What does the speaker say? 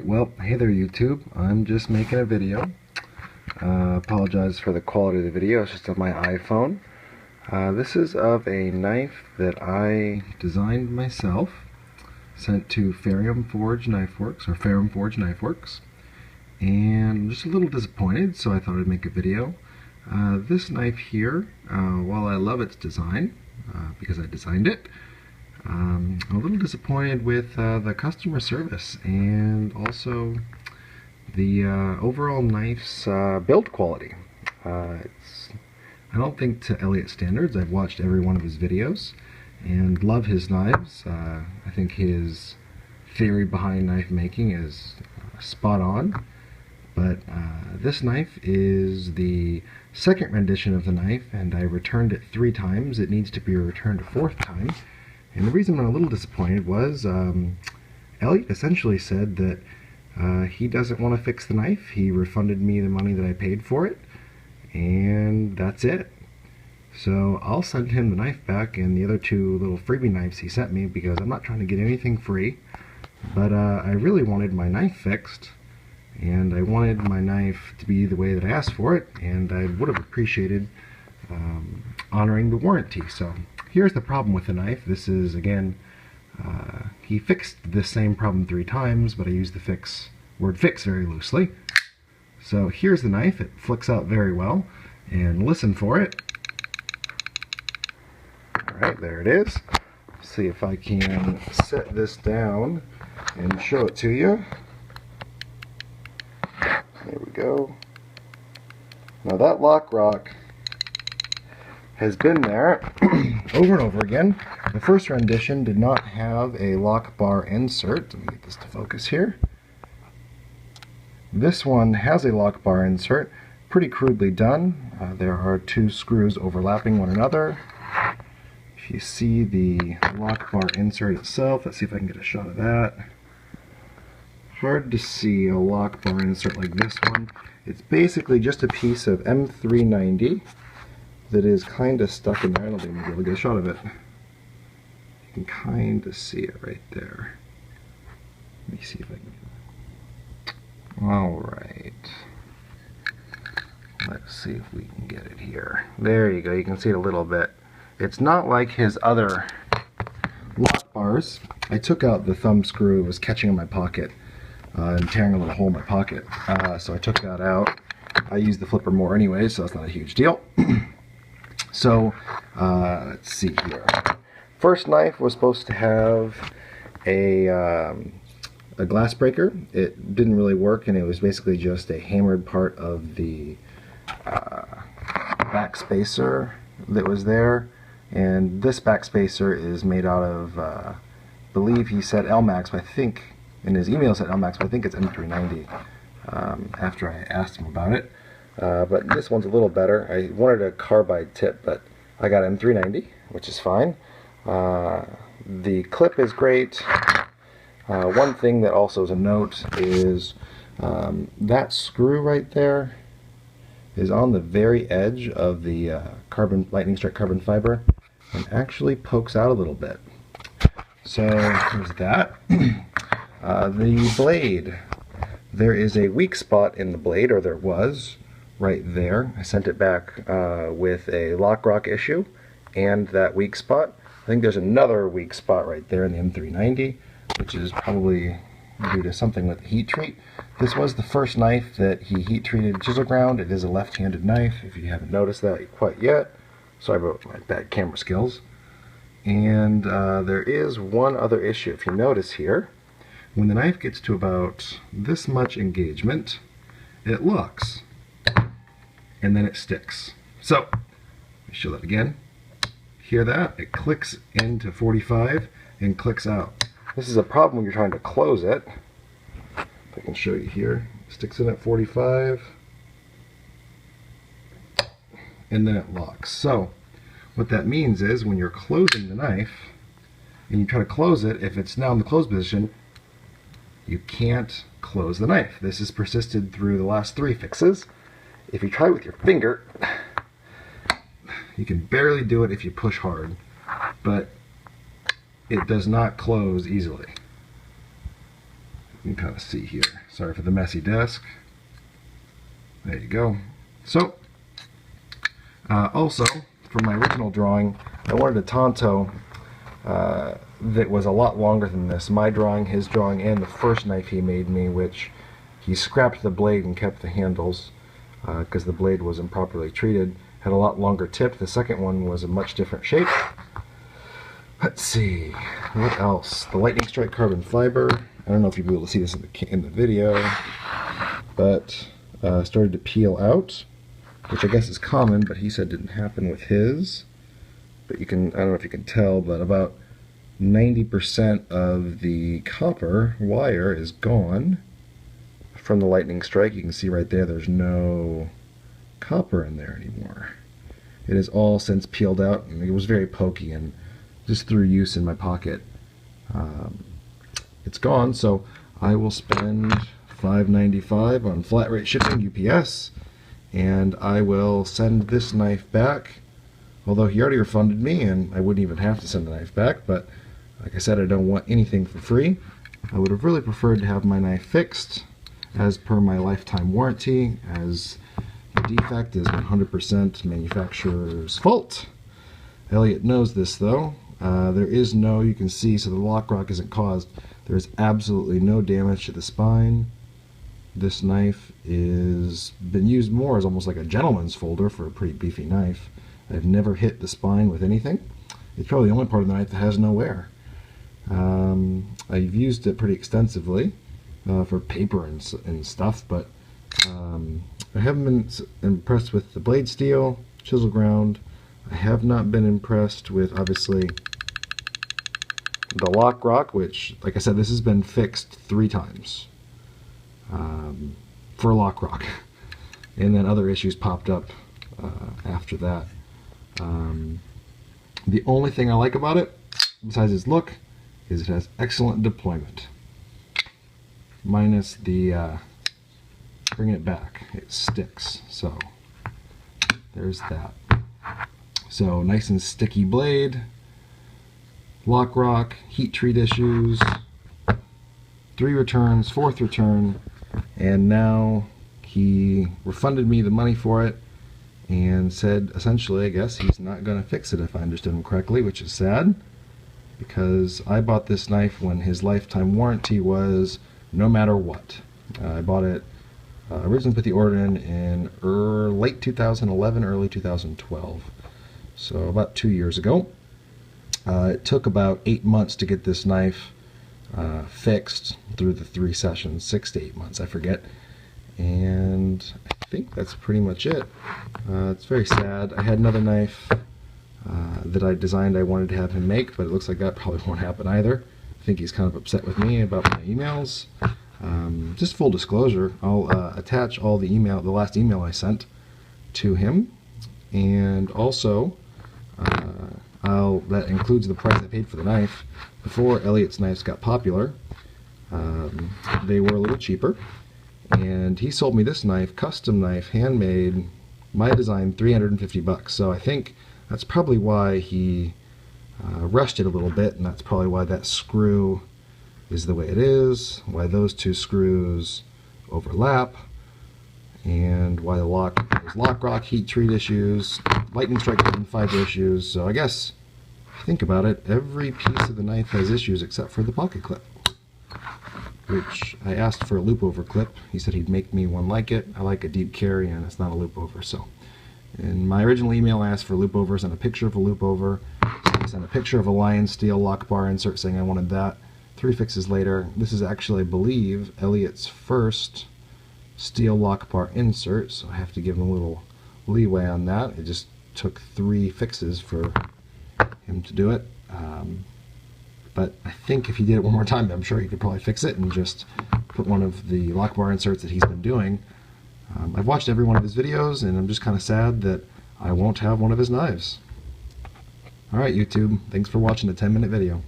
well, hey there YouTube. I'm just making a video. Apologize for the quality of the video, it's just on my iPhone. This is of a knife that I designed myself, sent to FerrumForge Knife Works, or FerrumForge Knife Works, and I'm just a little disappointed, so I thought I'd make a video. This knife here, while I love its design, because I designed it, I'm a little disappointed with the customer service and also the overall knife's build quality. I don't think to Elliot standards. I've watched every one of his videos and love his knives. I think his theory behind knife making is spot on. But this knife is the second rendition of the knife, and I returned it 3 times. It needs to be returned a 4th time. And the reason I'm a little disappointed was Elliot essentially said that he doesn't want to fix the knife. He refunded me the money that I paid for it, and that's it. So I'll send him the knife back and the other 2 little freebie knives he sent me, because I'm not trying to get anything free. But I really wanted my knife fixed, and I wanted my knife to be the way that I asked for it, and I would have appreciated honoring the warranty. So here's the problem with the knife. This is, again, he fixed this same problem 3 times, but I used the word fix very loosely. So here's the knife. It flicks out very well, and listen for it. Alright, there it is. Let's see if I can set this down and show it to you. There we go. Now that lock rock has been there over and over again. The first rendition did not have a lock bar insert. Let me get this to focus here. This one has a lock bar insert, pretty crudely done. There are 2 screws overlapping one another. If you see the lock bar insert itself, let's see if I can get a shot of that. Hard to see a lock bar insert like this one. It's basically just a piece of M390 that is kind of stuck in there. I don't think I'm going to be able to get a shot of it. You can kind of see it right there. Let me see if I can. Alright. Let's see if we can get it here. There you go. You can see it a little bit. It's not like his other lock bars. I took out the thumb screw. It was catching in my pocket and tearing a little hole in my pocket. So I took that out. I use the flipper more anyway, so that's not a huge deal. So, let's see here. First knife was supposed to have a glass breaker. It didn't really work, and it was basically just a hammered part of the back spacer that was there. And this back spacer is made out of, I believe he said L-Max, but I think, in his email said L-Max, but I think it's M390 after I asked him about it. But this one's a little better. I wanted a carbide tip, but I got M390, which is fine. The clip is great. One thing that also is a note is that screw right there is on the very edge of the lightning strike carbon fiber and actually pokes out a little bit. So there's that. The blade. There is a weak spot in the blade, or there was, right there. I sent it back with a lock rock issue and that weak spot. I think there's another weak spot right there in the M390, which is probably due to something with the heat treat. This was the first knife that he heat treated chisel ground. It is a left-handed knife, if you haven't noticed that quite yet. Sorry about my bad camera skills. And there is one other issue. If you notice here, when the knife gets to about this much engagement, it locks, and then it sticks. So, let me show that again. Hear that? It clicks into 45 and clicks out. This is a problem when you're trying to close it. If I can show you here. It sticks in at 45, and then it locks. So, what that means is when you're closing the knife, and you try to close it, if it's now in the closed position, you can't close the knife. This has persisted through the last 3 fixes. If you try with your finger, you can barely do it if you push hard, but it does not close easily. You can kind of see here. Sorry for the messy desk. There you go. So, also, for my original drawing, I wanted a Tonto that was a lot longer than this. My drawing, his drawing, and the first knife he made me, which he scrapped the blade and kept the handles because the blade was improperly treated, had a lot longer tip. The second one was a much different shape. Let's see, what else? The lightning strike carbon fiber. I don't know if you'll be able to see this in the video, but started to peel out, which I guess is common, but he said didn't happen with his. But you can, I don't know if you can tell, but about 90% of the copper wire is gone from the lightning strike. You can see right there, there's no copper in there anymore. It is all since peeled out, and it was very pokey, and just through use in my pocket, it's gone. So I will spend $5.95 on flat rate shipping, UPS, and I will send this knife back. Although he already refunded me, and I wouldn't even have to send the knife back, but like I said, I don't want anything for free. I would have really preferred to have my knife fixed as per my lifetime warranty, as the defect is 100% manufacturer's fault. Elliot knows this though. There is no, you can see, so the lock rock isn't caused. There's absolutely no damage to the spine. This knife is been used more as almost like a gentleman's folder for a pretty beefy knife. I've never hit the spine with anything. It's probably the only part of the knife that has no wear. I've used it pretty extensively for paper and stuff, but I haven't been impressed with the blade steel, chisel ground. I have not been impressed with, obviously, the lock rock, which, like I said, this has been fixed 3 times for lock rock. And then other issues popped up after that. The only thing I like about it, besides its look, is it has excellent deployment. Minus the bringing it back, it sticks. So there's that. So nice and sticky blade, lock rock, heat treat issues, 3 returns, 4th return, and now he refunded me the money for it and said essentially, I guess, he's not going to fix it if I understood him correctly, which is sad because I bought this knife when his lifetime warranty was no matter what. I bought it, originally put the order in late 2011, early 2012. So about 2 years ago. It took about 8 months to get this knife fixed through the 3 sessions, 6 to 8 months, I forget. And I think that's pretty much it. It's very sad. I had another knife that I designed I wanted to have him make, but it looks like that probably won't happen either. I think he's kind of upset with me about my emails. Just full disclosure, I'll attach all the last email I sent to him, and also that includes the price I paid for the knife. Before Elliot's knives got popular, they were a little cheaper, and he sold me this knife, custom knife, handmade, my design, $350. So I think that's probably why he rushed it a little bit, and that's probably why that screw is the way it is, why those 2 screws overlap, and why there's lock rock, heat treat issues, lightning strike carbon fiber issues. So I guess, if you think about it, every piece of the knife has issues except for the pocket clip, which I asked for a loop over clip. He said he'd make me one like it. I like a deep carry, and it's not a loop over. So in my original email, I asked for a loop over, sent a picture of a loop over, I sent a picture of a lion steel lock bar insert saying I wanted that. 3 fixes later, this is actually, I believe, Elliot's first steel lock bar insert, so I have to give him a little leeway on that. It just took 3 fixes for him to do it. But I think if he did it one more time, I'm sure he could probably fix it and just put one of the lock bar inserts that he's been doing. I've watched every one of his videos, and I'm just kind of sad that I won't have one of his knives. Alright, YouTube, thanks for watching the 10-minute video.